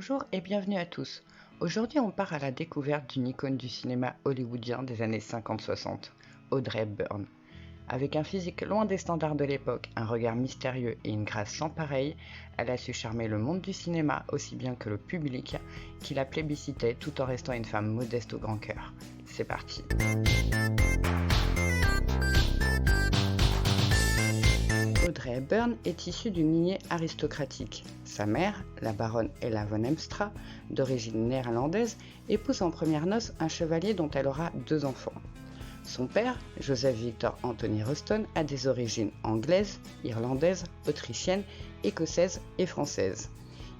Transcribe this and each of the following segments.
Bonjour et bienvenue à tous. Aujourd'hui, on part à la découverte d'une icône du cinéma hollywoodien des années 50-60, Audrey Hepburn. Avec un physique loin des standards de l'époque, un regard mystérieux et une grâce sans pareille, elle a su charmer le monde du cinéma aussi bien que le public, qui la plébiscitait tout en restant une femme modeste au grand cœur. C'est parti. Audrey Hepburn est issue d'une lignée aristocratique. Sa mère, la baronne Ella von Heemstra, d'origine néerlandaise, épouse en premières noces un chevalier dont elle aura 2 enfants. Son père, Joseph Victor Anthony Ruston, a des origines anglaises, irlandaises, autrichiennes, écossaises et françaises.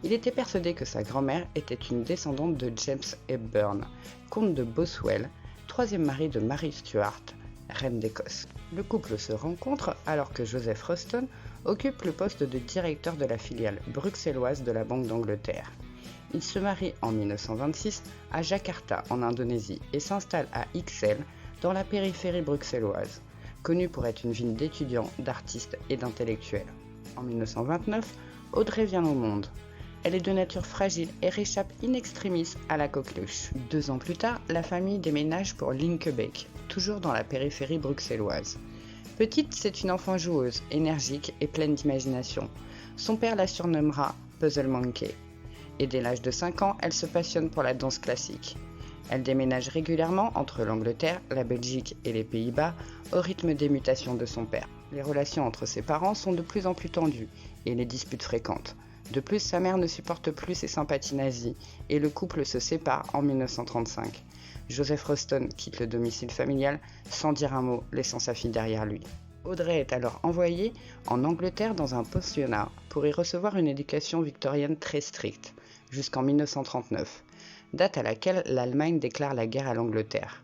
Il était persuadé que sa grand-mère était une descendante de James Hepburn, comte de Boswell, 3e mari de Mary Stuart, reine d'Écosse. Le couple se rencontre alors que Joseph Ruston occupe le poste de directeur de la filiale bruxelloise de la Banque d'Angleterre. Il se marie en 1926 à Jakarta en Indonésie et s'installe à Ixelles dans la périphérie bruxelloise, connue pour être une ville d'étudiants, d'artistes et d'intellectuels. En 1929, Audrey vient au monde. Elle est de nature fragile et réchappe in extremis à la coqueluche. 2 ans plus tard, la famille déménage pour Linkebeek, toujours dans la périphérie bruxelloise. Petite, c'est une enfant joueuse, énergique et pleine d'imagination. Son père la surnommera Puzzle Monkey. Et dès l'âge de 5 ans, elle se passionne pour la danse classique. Elle déménage régulièrement entre l'Angleterre, la Belgique et les Pays-Bas au rythme des mutations de son père. Les relations entre ses parents sont de plus en plus tendues et les disputes fréquentes. De plus, sa mère ne supporte plus ses sympathies nazies et le couple se sépare en 1935. Joseph Ruston quitte le domicile familial sans dire un mot, laissant sa fille derrière lui. Audrey est alors envoyée en Angleterre dans un pensionnat pour y recevoir une éducation victorienne très stricte, jusqu'en 1939, date à laquelle l'Allemagne déclare la guerre à l'Angleterre.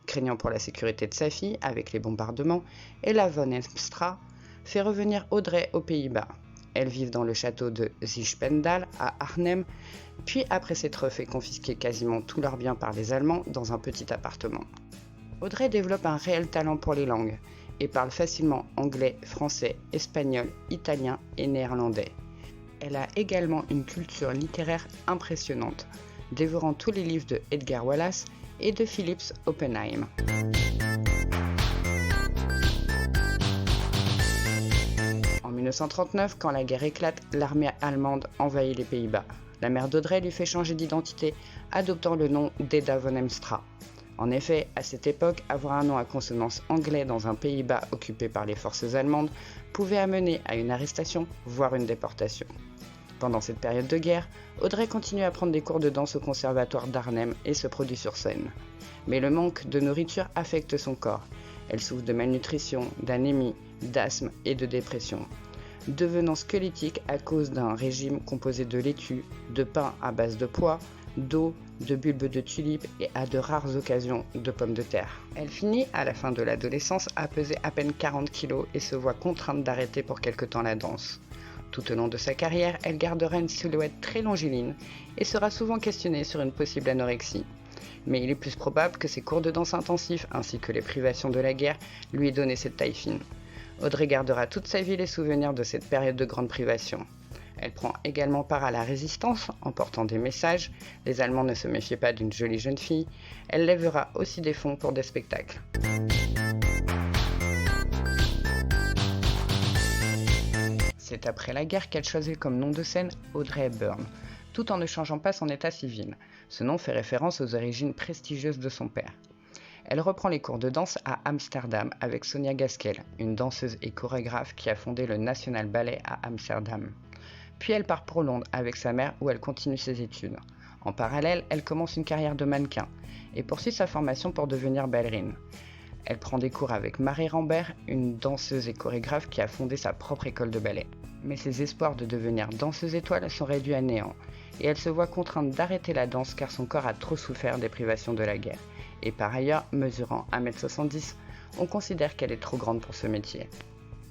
Craignant pour la sécurité de sa fille avec les bombardements, Ella von Heemstra fait revenir Audrey aux Pays-Bas. Elles vivent dans le château de Zispendal à Arnhem, puis après s'être fait confisquer quasiment tous leurs biens par les Allemands dans un petit appartement. Audrey développe un réel talent pour les langues et parle facilement anglais, français, espagnol, italien et néerlandais. Elle a également une culture littéraire impressionnante, dévorant tous les livres de Edgar Wallace et de Philip Oppenheim. En 1939, quand la guerre éclate, l'armée allemande envahit les Pays-Bas. La mère d'Audrey lui fait changer d'identité, adoptant le nom d'Eda von Heemstra. En effet, à cette époque, avoir un nom à consonance anglais dans un Pays-Bas occupé par les forces allemandes pouvait amener à une arrestation, voire une déportation. Pendant cette période de guerre, Audrey continue à prendre des cours de danse au conservatoire d'Arnhem et se produit sur scène. Mais le manque de nourriture affecte son corps. Elle souffre de malnutrition, d'anémie, d'asthme et de dépression, devenant squelettique à cause d'un régime composé de laitue, de pain à base de pois, d'eau, de bulbes de tulipes et à de rares occasions de pommes de terre. Elle finit, à la fin de l'adolescence, à peser à peine 40 kg et se voit contrainte d'arrêter pour quelque temps la danse. Tout au long de sa carrière, elle gardera une silhouette très longiligne et sera souvent questionnée sur une possible anorexie. Mais il est plus probable que ses cours de danse intensifs ainsi que les privations de la guerre lui aient donné cette taille fine. Audrey gardera toute sa vie les souvenirs de cette période de grande privation. Elle prend également part à la résistance en portant des messages. Les Allemands ne se méfiaient pas d'une jolie jeune fille. Elle lèvera aussi des fonds pour des spectacles. C'est après la guerre qu'elle choisit comme nom de scène Audrey Hepburn, tout en ne changeant pas son état civil. Ce nom fait référence aux origines prestigieuses de son père. Elle reprend les cours de danse à Amsterdam avec Sonia Gaskell, une danseuse et chorégraphe qui a fondé le National Ballet à Amsterdam. Puis elle part pour Londres avec sa mère où elle continue ses études. En parallèle, elle commence une carrière de mannequin et poursuit sa formation pour devenir ballerine. Elle prend des cours avec Marie Rambert, une danseuse et chorégraphe qui a fondé sa propre école de ballet. Mais ses espoirs de devenir danseuse étoile sont réduits à néant, et elle se voit contrainte d'arrêter la danse car son corps a trop souffert des privations de la guerre. Et par ailleurs, mesurant 1m70, on considère qu'elle est trop grande pour ce métier.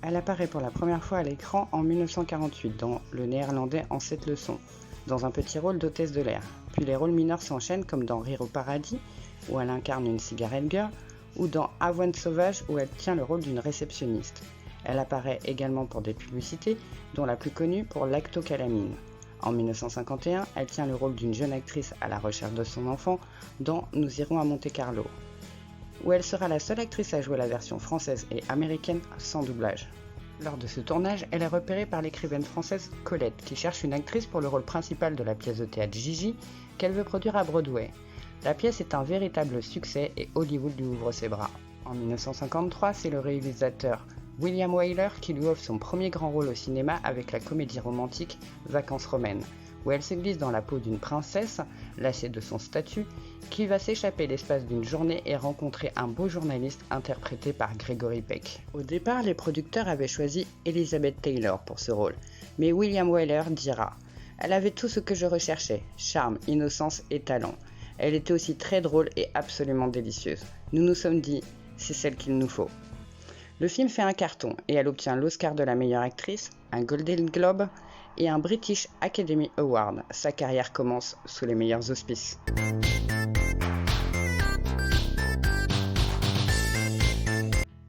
Elle apparaît pour la première fois à l'écran en 1948 dans Le Néerlandais en 7 leçons, dans un petit rôle d'hôtesse de l'air. Puis les rôles mineurs s'enchaînent comme dans Rire au paradis, où elle incarne une cigarette girl, ou dans Avoine sauvage où elle tient le rôle d'une réceptionniste. Elle apparaît également pour des publicités, dont la plus connue pour Lactocalamine. En 1951, elle tient le rôle d'une jeune actrice à la recherche de son enfant dans Nous irons à Monte-Carlo, où elle sera la seule actrice à jouer la version française et américaine sans doublage. Lors de ce tournage, elle est repérée par l'écrivaine française Colette, qui cherche une actrice pour le rôle principal de la pièce de théâtre Gigi, qu'elle veut produire à Broadway. La pièce est un véritable succès et Hollywood lui ouvre ses bras. En 1953, c'est le réalisateur William Wyler qui lui offre son premier grand rôle au cinéma avec la comédie romantique Vacances romaines, où elle se glisse dans la peau d'une princesse, lassée de son statut, qui va s'échapper l'espace d'une journée et rencontrer un beau journaliste interprété par Gregory Peck. Au départ, les producteurs avaient choisi Elizabeth Taylor pour ce rôle, mais William Wyler dira « Elle avait tout ce que je recherchais, charme, innocence et talent. Elle était aussi très drôle et absolument délicieuse. Nous nous sommes dit « c'est celle qu'il nous faut ». Le film fait un carton et elle obtient l'Oscar de la meilleure actrice, un Golden Globe et un British Academy Award. Sa carrière commence sous les meilleurs auspices.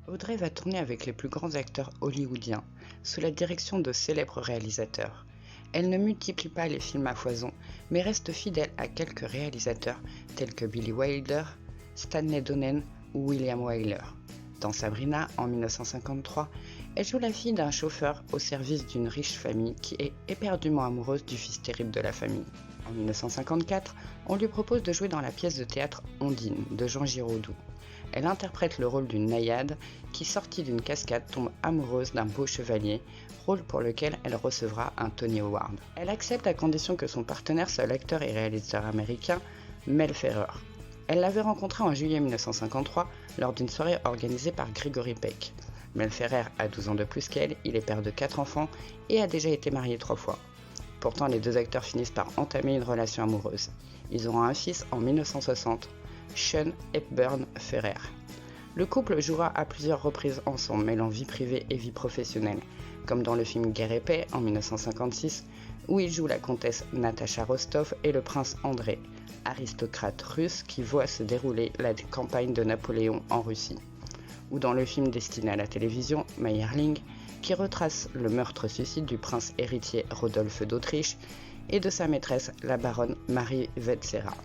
Audrey va tourner avec les plus grands acteurs hollywoodiens, sous la direction de célèbres réalisateurs. Elle ne multiplie pas les films à foison, mais reste fidèle à quelques réalisateurs tels que Billy Wilder, Stanley Donen ou William Wyler. Dans Sabrina, en 1953, elle joue la fille d'un chauffeur au service d'une riche famille qui est éperdument amoureuse du fils terrible de la famille. En 1954, on lui propose de jouer dans la pièce de théâtre Ondine de Jean Giraudoux. Elle interprète le rôle d'une naïade qui, sortie d'une cascade, tombe amoureuse d'un beau chevalier, rôle pour lequel elle recevra un Tony Award. Elle accepte à condition que son partenaire soit l'acteur et réalisateur américain Mel Ferrer. Elle l'avait rencontré en juillet 1953 lors d'une soirée organisée par Gregory Peck. Mel Ferrer a 12 ans de plus qu'elle, il est père de 4 enfants et a déjà été marié 3 fois. Pourtant, les deux acteurs finissent par entamer une relation amoureuse. Ils auront un fils en 1960, Sean Hepburn Ferrer. Le couple jouera à plusieurs reprises ensemble, mêlant vie privée et vie professionnelle, comme dans le film Guerre et paix en 1956, où il joue la comtesse Natasha Rostov et le prince André, aristocrate russe qui voit se dérouler la campagne de Napoléon en Russie, ou dans le film destiné à la télévision Mayerling, qui retrace le meurtre-suicide du prince héritier Rodolphe d'Autriche et de sa maîtresse, la baronne Marie Vetsera.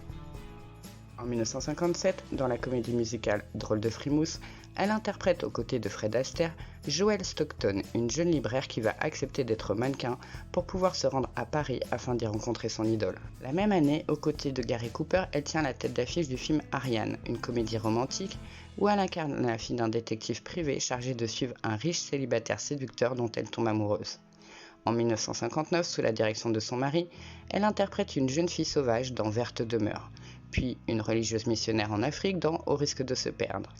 En 1957, dans la comédie musicale Drôle de frimousse, elle interprète aux côtés de Fred Astaire Joelle Stockton, une jeune libraire qui va accepter d'être mannequin pour pouvoir se rendre à Paris afin d'y rencontrer son idole. La même année, aux côtés de Gary Cooper, elle tient la tête d'affiche du film Ariane, une comédie romantique où elle incarne la fille d'un détective privé chargé de suivre un riche célibataire séducteur dont elle tombe amoureuse. En 1959, sous la direction de son mari, elle interprète une jeune fille sauvage dans Verte demeure, puis une religieuse missionnaire en Afrique dans Au risque de se perdre.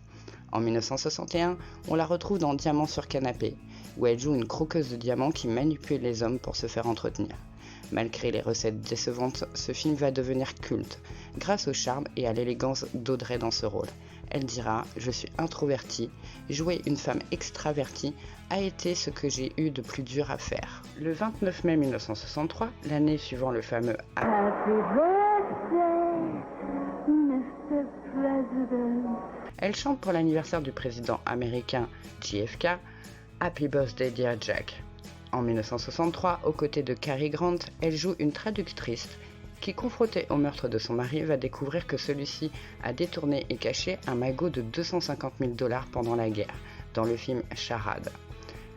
En 1961, on la retrouve dans Diamant sur canapé, où elle joue une croqueuse de diamants qui manipule les hommes pour se faire entretenir. Malgré les recettes décevantes, ce film va devenir culte, grâce au charme et à l'élégance d'Audrey dans ce rôle. Elle dira « Je suis introvertie, jouer une femme extravertie a été ce que j'ai eu de plus dur à faire ». Le 29 mai 1963, l'année suivant le fameux Happy Birthday, Mr. President, elle chante pour l'anniversaire du président américain JFK « Happy Birthday Dear Jack ». En 1963, aux côtés de Cary Grant, elle joue une traductrice qui, confrontée au meurtre de son mari, va découvrir que celui-ci a détourné et caché un magot de 250 000 $ pendant la guerre, dans le film Charade.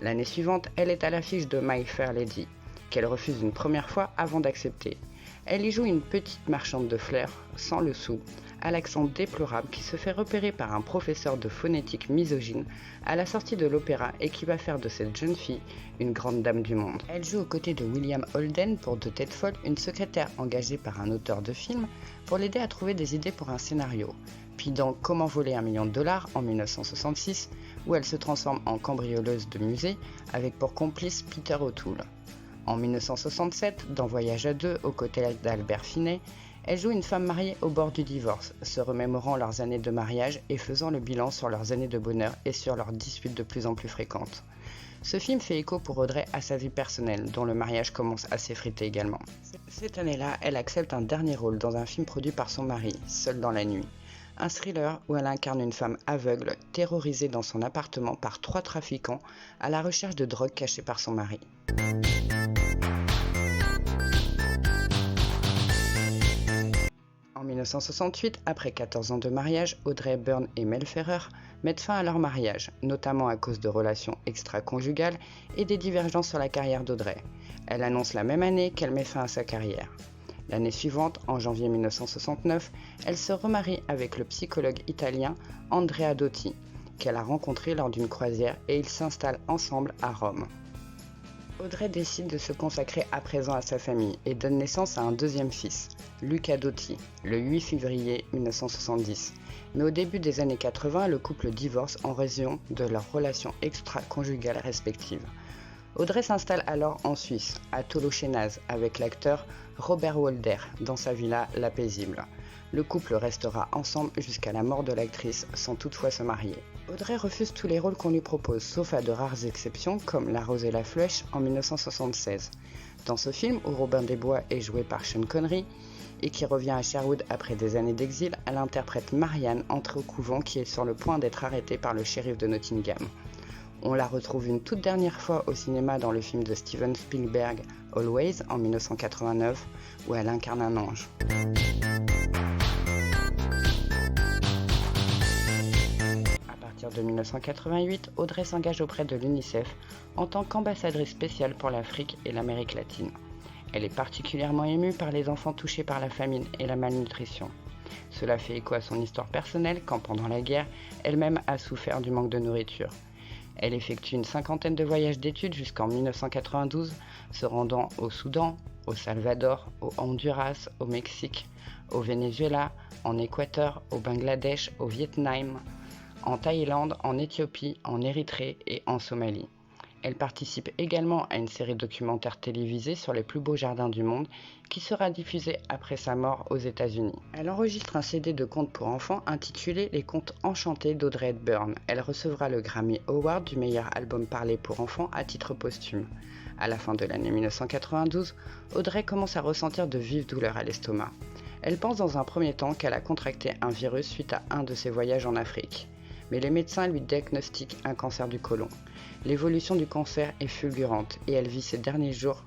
L'année suivante, elle est à l'affiche de My Fair Lady, qu'elle refuse une première fois avant d'accepter. Elle y joue une petite marchande de fleurs, sans le sou, à l'accent déplorable qui se fait repérer par un professeur de phonétique misogyne à la sortie de l'opéra et qui va faire de cette jeune fille une grande dame du monde. Elle joue aux côtés de William Holden pour De tête folle, une secrétaire engagée par un auteur de film pour l'aider à trouver des idées pour un scénario. Puis dans Comment voler $1 million en 1966, où elle se transforme en cambrioleuse de musée avec pour complice Peter O'Toole. En 1967, dans Voyage à deux, aux côtés d'Albert Finney, elle joue une femme mariée au bord du divorce, se remémorant leurs années de mariage et faisant le bilan sur leurs années de bonheur et sur leurs disputes de plus en plus fréquentes. Ce film fait écho pour Audrey à sa vie personnelle, dont le mariage commence à s'effriter également. Cette année-là, elle accepte un dernier rôle dans un film produit par son mari, Seul dans la nuit. Un thriller où elle incarne une femme aveugle, terrorisée dans son appartement par 3 trafiquants à la recherche de drogue cachée par son mari. 1968, après 14 ans de mariage, Audrey Hepburn et Mel Ferrer mettent fin à leur mariage, notamment à cause de relations extra-conjugales et des divergences sur la carrière d'Audrey. Elle annonce la même année qu'elle met fin à sa carrière. L'année suivante, en janvier 1969, elle se remarie avec le psychologue italien Andrea Dotti, qu'elle a rencontré lors d'une croisière, et ils s'installent ensemble à Rome. Audrey décide de se consacrer à présent à sa famille et donne naissance à un deuxième fils, Luca Dotti, le 8 février 1970. Mais au début des années 80, le couple divorce en raison de leurs relations extra-conjugales respectives. Audrey s'installe alors en Suisse, à Tolochenaz, avec l'acteur Robert Walder, dans sa villa La Paisible. Le couple restera ensemble jusqu'à la mort de l'actrice, sans toutefois se marier. Audrey refuse tous les rôles qu'on lui propose, sauf à de rares exceptions, comme La Rose et la Flèche en 1976. Dans ce film, où Robin des Bois est joué par Sean Connery, et qui revient à Sherwood après des années d'exil, elle interprète Marianne, entrée au couvent, qui est sur le point d'être arrêtée par le shérif de Nottingham. On la retrouve une toute dernière fois au cinéma dans le film de Steven Spielberg, Always, en 1989, où elle incarne un ange. À partir de 1988, Audrey s'engage auprès de l'UNICEF en tant qu'ambassadrice spéciale pour l'Afrique et l'Amérique latine. Elle est particulièrement émue par les enfants touchés par la famine et la malnutrition. Cela fait écho à son histoire personnelle quand, pendant la guerre, elle-même a souffert du manque de nourriture. Elle effectue une cinquantaine de voyages d'études jusqu'en 1992, se rendant au Soudan, au Salvador, au Honduras, au Mexique, au Venezuela, en Équateur, au Bangladesh, au Vietnam, en Thaïlande, en Éthiopie, en Érythrée et en Somalie. Elle participe également à une série documentaire télévisée sur les plus beaux jardins du monde qui sera diffusée après sa mort aux États-Unis. Elle enregistre un CD de contes pour enfants intitulé Les Contes Enchantés d'Audrey Hepburn. Elle recevra le Grammy Award du meilleur album parlé pour enfants à titre posthume. À la fin de l'année 1992, Audrey commence à ressentir de vives douleurs à l'estomac. Elle pense dans un premier temps qu'elle a contracté un virus suite à un de ses voyages en Afrique. Mais les médecins lui diagnostiquent un cancer du côlon. L'évolution du cancer est fulgurante et elle vit ses derniers jours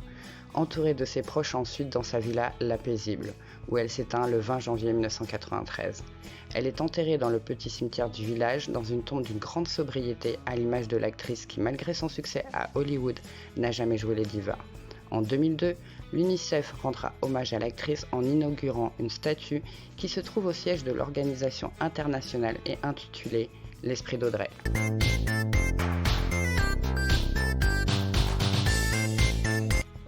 entourée de ses proches ensuite dans sa villa La Paisible, où elle s'éteint le 20 janvier 1993. Elle est enterrée dans le petit cimetière du village, dans une tombe d'une grande sobriété, à l'image de l'actrice qui, malgré son succès à Hollywood, n'a jamais joué les divas. En 2002, l'UNICEF rendra hommage à l'actrice en inaugurant une statue qui se trouve au siège de l'organisation internationale et intitulée « L'esprit d'Audrey ».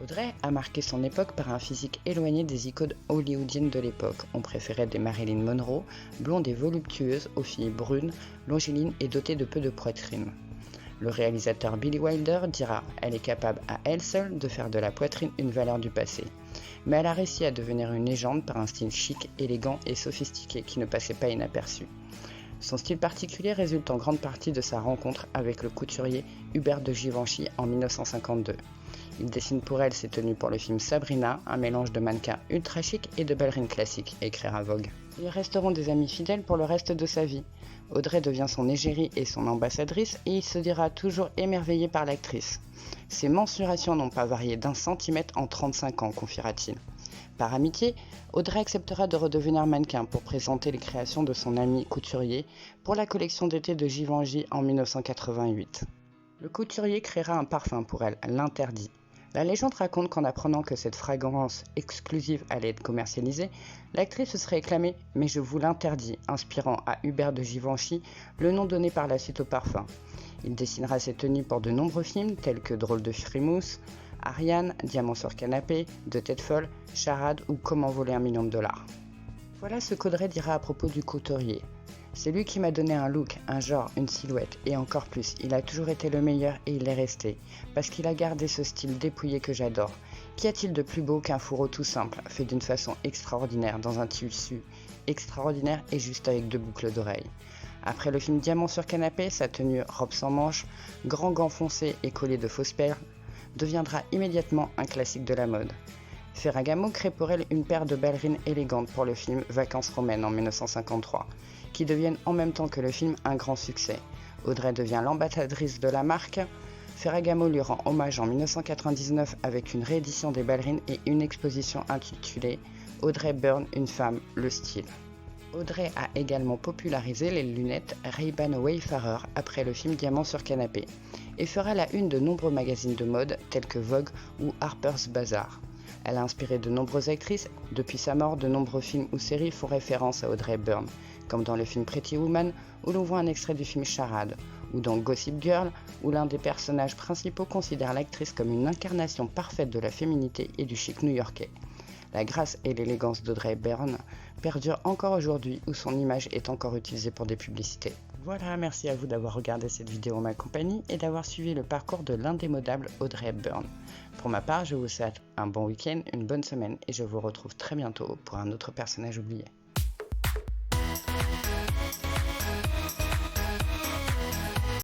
Audrey a marqué son époque par un physique éloigné des icônes hollywoodiennes de l'époque. On préférait des Marilyn Monroe, blondes et voluptueuses, aux filles brunes, longilines et dotées de peu de poitrine. Le réalisateur Billy Wilder dira « Elle est capable à elle seule de faire de la poitrine une valeur du passé ». Mais elle a réussi à devenir une légende par un style chic, élégant et sophistiqué qui ne passait pas inaperçu. Son style particulier résulte en grande partie de sa rencontre avec le couturier Hubert de Givenchy en 1952. Il dessine pour elle ses tenues pour le film Sabrina, un mélange de mannequins ultra chic et de ballerines classiques, écrira Vogue. Ils resteront des amis fidèles pour le reste de sa vie. Audrey devient son égérie et son ambassadrice et il se dira toujours émerveillé par l'actrice. Ses mensurations n'ont pas varié d'1 centimètre en 35 ans, confiera-t-il. Par amitié, Audrey acceptera de redevenir mannequin pour présenter les créations de son ami couturier pour la collection d'été de Givenchy en 1988. Le couturier créera un parfum pour elle, l'Interdit. La légende raconte qu'en apprenant que cette fragrance exclusive allait être commercialisée, l'actrice se serait exclamée « Mais je vous l'interdis », inspirant à Hubert de Givenchy le nom donné par la suite au parfum. Il dessinera ses tenues pour de nombreux films tels que Drôle de frimousse, Ariane, Diamant sur canapé, De tête folle, Charade ou Comment voler $1 million. Voilà ce qu'Audrey dira à propos du couturier. C'est lui qui m'a donné un look, un genre, une silhouette, et encore plus, il a toujours été le meilleur et il est resté, parce qu'il a gardé ce style dépouillé que j'adore. Qu'y a-t-il de plus beau qu'un fourreau tout simple, fait d'une façon extraordinaire, dans un tissu extraordinaire et juste avec 2 boucles d'oreilles. Après le film Diamant sur canapé, sa tenue robe sans manches, grand gants foncés et collier de fausses perles, deviendra immédiatement un classique de la mode. Ferragamo crée pour elle une paire de ballerines élégantes pour le film Vacances romaines en 1953, qui deviennent en même temps que le film un grand succès. Audrey devient l'ambassadrice de la marque. Ferragamo lui rend hommage en 1999 avec une réédition des ballerines et une exposition intitulée Audrey Hepburn, une femme, le style. Audrey a également popularisé les lunettes Ray-Ban Wayfarer après le film Diamant sur canapé et fera la une de nombreux magazines de mode tels que Vogue ou Harper's Bazaar. Elle a inspiré de nombreuses actrices. Depuis sa mort, de nombreux films ou séries font référence à Audrey Hepburn, comme dans le film Pretty Woman où l'on voit un extrait du film Charade, ou dans Gossip Girl où l'un des personnages principaux considère l'actrice comme une incarnation parfaite de la féminité et du chic new-yorkais. La grâce et l'élégance d'Audrey Hepburn perdurent encore aujourd'hui où son image est encore utilisée pour des publicités. Voilà, merci à vous d'avoir regardé cette vidéo en ma compagnie et d'avoir suivi le parcours de l'indémodable Audrey Hepburn. Pour ma part, je vous souhaite un bon week-end, une bonne semaine et je vous retrouve très bientôt pour un autre personnage oublié.